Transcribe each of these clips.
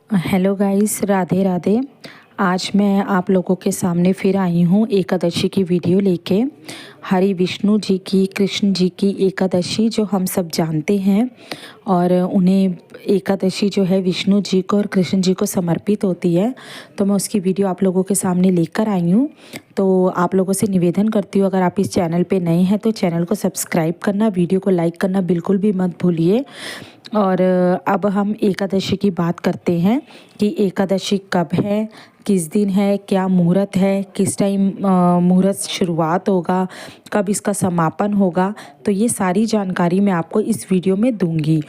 Hello guys, Radhe Radhe. आज मैं आप लोगों के सामने फिर आई हूँ एकादशी की वीडियो लेके। हरि विष्णु जी की, कृष्ण जी की एकादशी जो हम सब जानते हैं, और उन्हें एकादशी जो है विष्णु जी को और कृष्ण जी को समर्पित होती है। तो मैं उसकी वीडियो आप लोगों के सामने लेकर आई हूँ। तो आप लोगों से निवेदन करती हूँ, अगर आप इस चैनल पे नए हैं तो चैनल को सब्सक्राइब करना, वीडियो को लाइक करना बिल्कुल भी मत भूलिए। और अब हम एकादशी की बात करते हैं कि एकादशी कब है, किस दिन है, क्या मुहूर्त है, किस टाइम मुहूर्त शुरुआत होगा, कब इसका समापन होगा। तो ये सारी जानकारी मैं आपको इस वीडियो में दूंगी।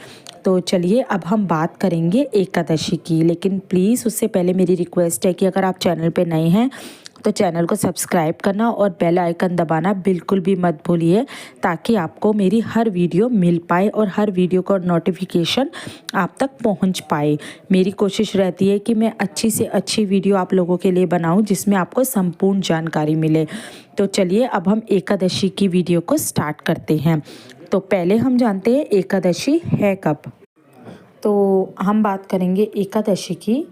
तो चलिए अब हम बात करेंगे एकादशी की, लेकिन प्लीज़ उससे पहले मेरी रिक्वेस्ट है कि अगर आप चैनल पे नए हैं तो चैनल को सब्सक्राइब करना और बेल आइकन दबाना बिल्कुल भी मत भूलिए, ताकि आपको मेरी हर वीडियो मिल पाए और हर वीडियो का नोटिफिकेशन आप तक पहुंच पाए। मेरी कोशिश रहती है कि मैं अच्छी से अच्छी वीडियो आप लोगों के लिए बनाऊं जिसमें आपको संपूर्ण जानकारी मिले। तो चलिए अब हम एकादशी की वीडियो को स्टार्ट करते हैं। तो पहले हम जानते हैं एकादशी है कब। तो हम बात करेंगे एकादशी की।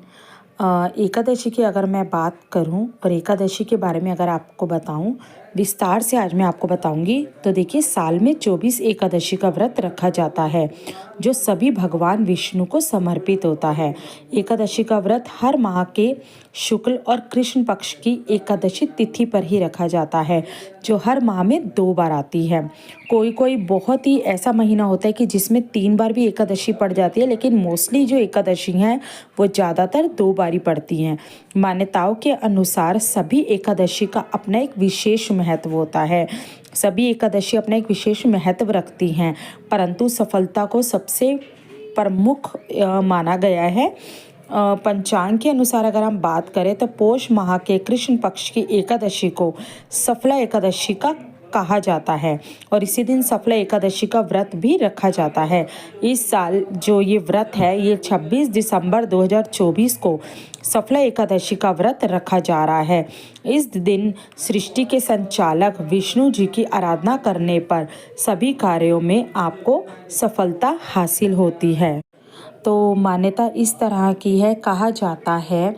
एकादशी की अगर मैं बात करूं और एकादशी के बारे में अगर आपको बताऊं विस्तार से, आज मैं आपको बताऊंगी। तो देखिए, साल में 24 एकादशी का व्रत रखा जाता है जो सभी भगवान विष्णु को समर्पित होता है। एकादशी का व्रत हर माह के शुक्ल और कृष्ण पक्ष की एकादशी तिथि पर ही रखा जाता है, जो हर माह में 2 बार आती है। कोई कोई बहुत ही ऐसा महीना होता है कि जिसमें 3 बार भी एकादशी पड़ जाती है, लेकिन मोस्टली जो एकादशी हैं वो ज़्यादातर 2 बार ही पड़ती हैं। मान्यताओं के अनुसार सभी एकादशी का अपना एक विशेष महत्व होता है। सभी एकादशी अपना एक विशेष महत्व रखती हैं, परंतु सफलता को सबसे प्रमुख माना गया है। पंचांग के अनुसार अगर हम बात करें तो पोष माह के कृष्ण पक्ष की एकादशी को सफला एकादशी का कहा जाता है, और इसी दिन सफला एकादशी का व्रत भी रखा जाता है। इस साल जो ये व्रत है, ये 26 दिसंबर 2024 को सफला एकादशी का व्रत रखा जा रहा है। इस दिन सृष्टि के संचालक विष्णु जी की आराधना करने पर सभी कार्यों में आपको सफलता हासिल होती है। तो मान्यता इस तरह की है, कहा जाता है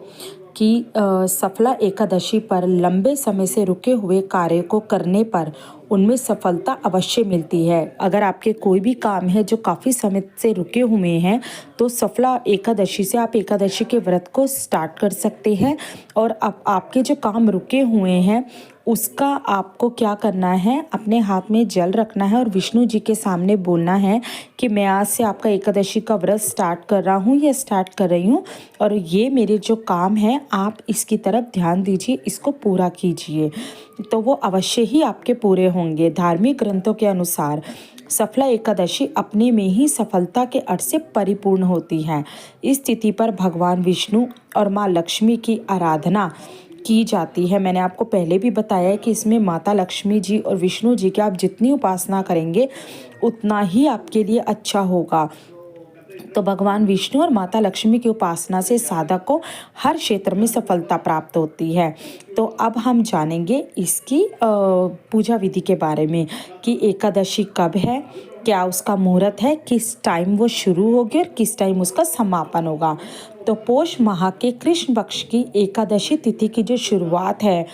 कि सफला एकादशी पर लंबे समय से रुके हुए कार्य को करने पर उनमें सफलता अवश्य मिलती है। अगर आपके कोई भी काम है जो काफ़ी समय से रुके हुए हैं, तो सफला एकादशी से आप एकादशी के व्रत को स्टार्ट कर सकते हैं, और अब आपके जो काम रुके हुए हैं उसका आपको क्या करना है, अपने हाथ में जल रखना है और विष्णु जी के सामने बोलना है कि मैं आज से आपका एकादशी का व्रत स्टार्ट कर रहा हूँ या स्टार्ट कर रही हूँ, और ये मेरे जो काम है आप इसकी तरफ ध्यान दीजिए, इसको पूरा कीजिए। तो वो अवश्य ही आपके पूरे होंगे। धार्मिक ग्रंथों के अनुसार सफला एकादशी अपने में ही सफलता के अर्थ से परिपूर्ण होती है। इस तिथि पर भगवान विष्णु और माँ लक्ष्मी की आराधना की जाती है। मैंने आपको पहले भी बताया है कि इसमें माता लक्ष्मी जी और विष्णु जी की आप जितनी उपासना करेंगे उतना ही आपके लिए अच्छा होगा। तो भगवान विष्णु और माता लक्ष्मी की उपासना से साधक को हर क्षेत्र में सफलता प्राप्त होती है। तो अब हम जानेंगे इसकी पूजा विधि के बारे में कि एकादशी कब है, क्या उसका मुहूर्त है, किस टाइम वो शुरू होगी और किस टाइम उसका समापन होगा। तो पोष माह के कृष्ण पक्ष की एकादशी तिथि की जो शुरुआत है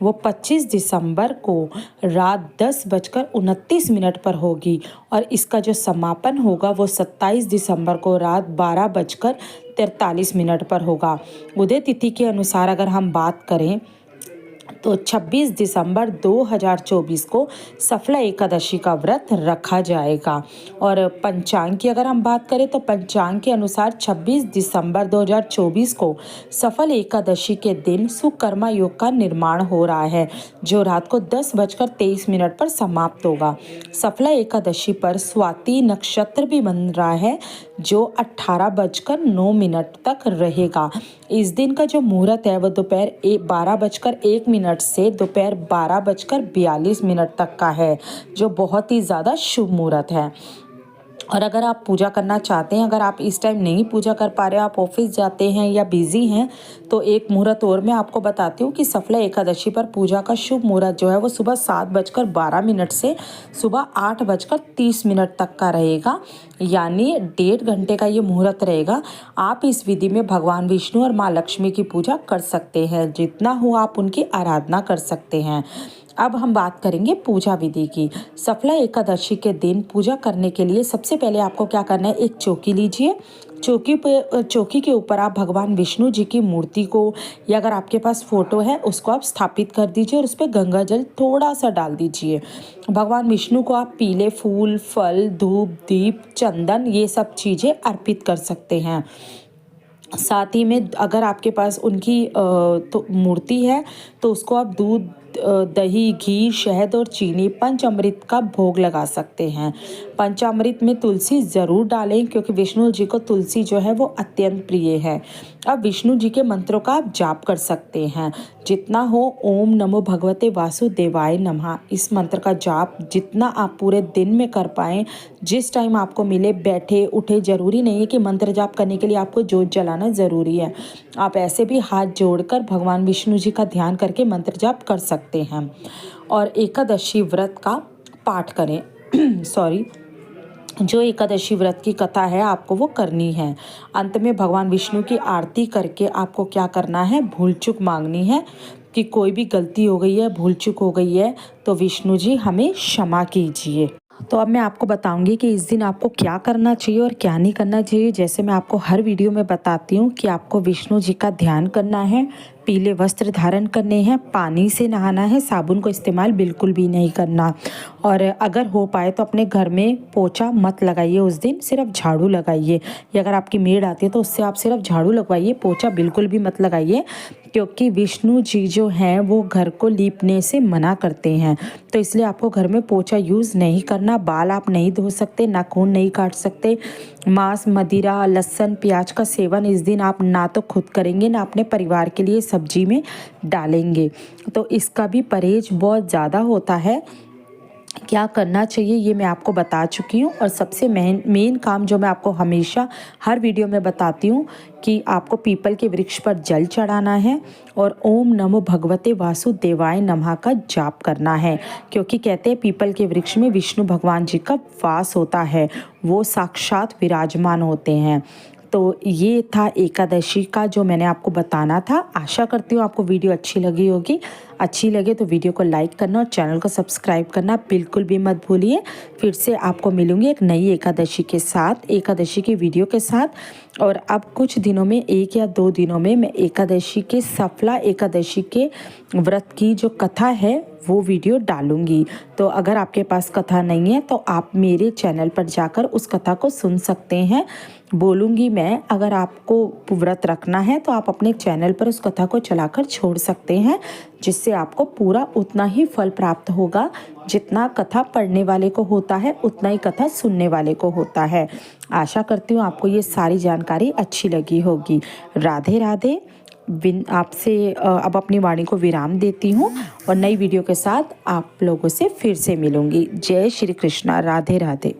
वो 25 दिसंबर को रात 10:29 पर होगी, और इसका जो समापन होगा वो 27 दिसंबर को रात 12:43 पर होगा। उदय तिथि के अनुसार अगर हम बात करें तो 26 दिसंबर 2024 को सफला एकादशी का व्रत रखा जाएगा। और पंचांग की अगर हम बात करें तो पंचांग के अनुसार 26 दिसंबर 2024 को सफल एकादशी के दिन सुकर्मा योग का निर्माण हो रहा है, जो रात को 10:23 पर समाप्त होगा। सफला एकादशी पर स्वाति नक्षत्र भी बन रहा है, जो 18:09 तक रहेगा। इस दिन का जो मुहूर्त है वह दोपहर 12:01 से दोपहर 12:42 तक का है, जो बहुत ही ज़्यादा शुभ मुहूर्त है। और अगर आप पूजा करना चाहते हैं, अगर आप इस टाइम नहीं पूजा कर पा रहे हो, आप ऑफिस जाते हैं या बिज़ी हैं, तो एक मुहूर्त और मैं आपको बताती हूँ कि सफला एकादशी पर पूजा का शुभ मुहूर्त जो है वो सुबह 7:12 से सुबह 8:30 तक का रहेगा, यानी 1.5 घंटे का ये मुहूर्त रहेगा। आप इस विधि में भगवान विष्णु और माँ लक्ष्मी की पूजा कर सकते हैं, जितना हो आप उनकी आराधना कर सकते हैं। अब हम बात करेंगे पूजा विधि की। सफला एकादशी के दिन पूजा करने के लिए सबसे पहले आपको क्या करना है, एक चौकी लीजिए। चौकी के ऊपर आप भगवान विष्णु जी की मूर्ति को, या अगर आपके पास फोटो है उसको आप स्थापित कर दीजिए और उस पर गंगा जल थोड़ा सा डाल दीजिए। भगवान विष्णु को आप पीले फूल, फल, धूप, दीप, चंदन ये सब चीज़ें अर्पित कर सकते हैं। साथ ही में अगर आपके पास उनकी तो मूर्ति है तो उसको आप दूध, दही, घी, शहद और चीनी, पंचामृत का भोग लगा सकते हैं। पंचामृत में तुलसी ज़रूर डालें, क्योंकि विष्णु जी को तुलसी जो है वो अत्यंत प्रिय है। अब विष्णु जी के मंत्रों का आप जाप कर सकते हैं, जितना हो। ओम नमो भगवते वासुदेवाय नमः, इस मंत्र का जाप जितना आप पूरे दिन में कर पाएँ, जिस टाइम आपको मिले, बैठे उठे, ज़रूरी नहीं है कि मंत्र जाप करने के लिए आपको जोत जलाना ज़रूरी है। आप ऐसे भी हाथ जोड़कर भगवान विष्णु जी का ध्यान करके मंत्र जाप कर सकते हैं। और एकादशी व्रत का पाठ करें सॉरी जो एकादशी व्रत की कथा है आपको वो करनी है। अंत में भगवान विष्णु की आरती करके आपको क्या करना है, भूल चूक मांगनी है कि कोई भी गलती हो गई है, भूल चूक हो गई है तो विष्णु जी हमें क्षमा कीजिए। तो अब मैं आपको बताऊंगी कि इस दिन आपको क्या करना चाहिए और क्या नहीं करना चाहिए। जैसे मैं आपको हर वीडियो में बताती हूँ कि आपको विष्णु जी का ध्यान करना है, पीले वस्त्र धारण करने हैं, पानी से नहाना है, साबुन को इस्तेमाल बिल्कुल भी नहीं करना। और अगर हो पाए तो अपने घर में पोछा मत लगाइए उस दिन, सिर्फ झाड़ू लगाइए, या अगर आपकी मेड आती है तो उससे आप सिर्फ झाड़ू लगवाइए, पोछा बिल्कुल भी मत लगाइए, क्योंकि विष्णु जी जो हैं वो घर को लीपने से मना करते हैं। तो इसलिए आपको घर में पोछा यूज़ नहीं करना। बाल आप नहीं धो सकते, नाखून नहीं काट सकते। मांस, मदिरा, लहसुन, प्याज का सेवन इस दिन आप ना तो खुद करेंगे ना अपने परिवार के लिए सब्जी में डालेंगे, तो इसका भी परहेज बहुत ज़्यादा होता है। क्या करना चाहिए ये मैं आपको बता चुकी हूँ। और सबसे मेन काम जो मैं आपको हमेशा हर वीडियो में बताती हूँ कि आपको पीपल के वृक्ष पर जल चढ़ाना है और ओम नमो भगवते वासुदेवाय नमः का जाप करना है, क्योंकि कहते हैं पीपल के वृक्ष में विष्णु भगवान जी का वास होता है, वो साक्षात विराजमान होते हैं। तो ये था एकादशी का जो मैंने आपको बताना था। आशा करती हूँ आपको वीडियो अच्छी लगी होगी। अच्छी लगे तो वीडियो को लाइक करना और चैनल को सब्सक्राइब करना बिल्कुल भी मत भूलिए। फिर से आपको मिलूंगी एक नई एकादशी के साथ, एकादशी की वीडियो के साथ। और अब कुछ दिनों में, 1 या 2 दिनों में, मैं एकादशी के सफला एकादशी के व्रत की जो कथा है वो वीडियो डालूंगी। तो अगर आपके पास कथा नहीं है तो आप मेरे चैनल पर जाकर उस कथा को सुन सकते हैं। बोलूँगी मैं, अगर आपको व्रत रखना है तो आप अपने चैनल पर उस कथा को चलाकर छोड़ सकते हैं, जिससे आपको पूरा उतना ही फल प्राप्त होगा जितना कथा पढ़ने वाले को होता है, उतना ही कथा सुनने वाले को होता है। आशा करती हूँ आपको ये सारी जानकारी अच्छी लगी होगी। राधे राधे। आपसे अब अपनी वाणी को विराम देती हूँ और नई वीडियो के साथ आप लोगों से फिर से मिलूंगी। जय श्री कृष्णा। राधे राधे।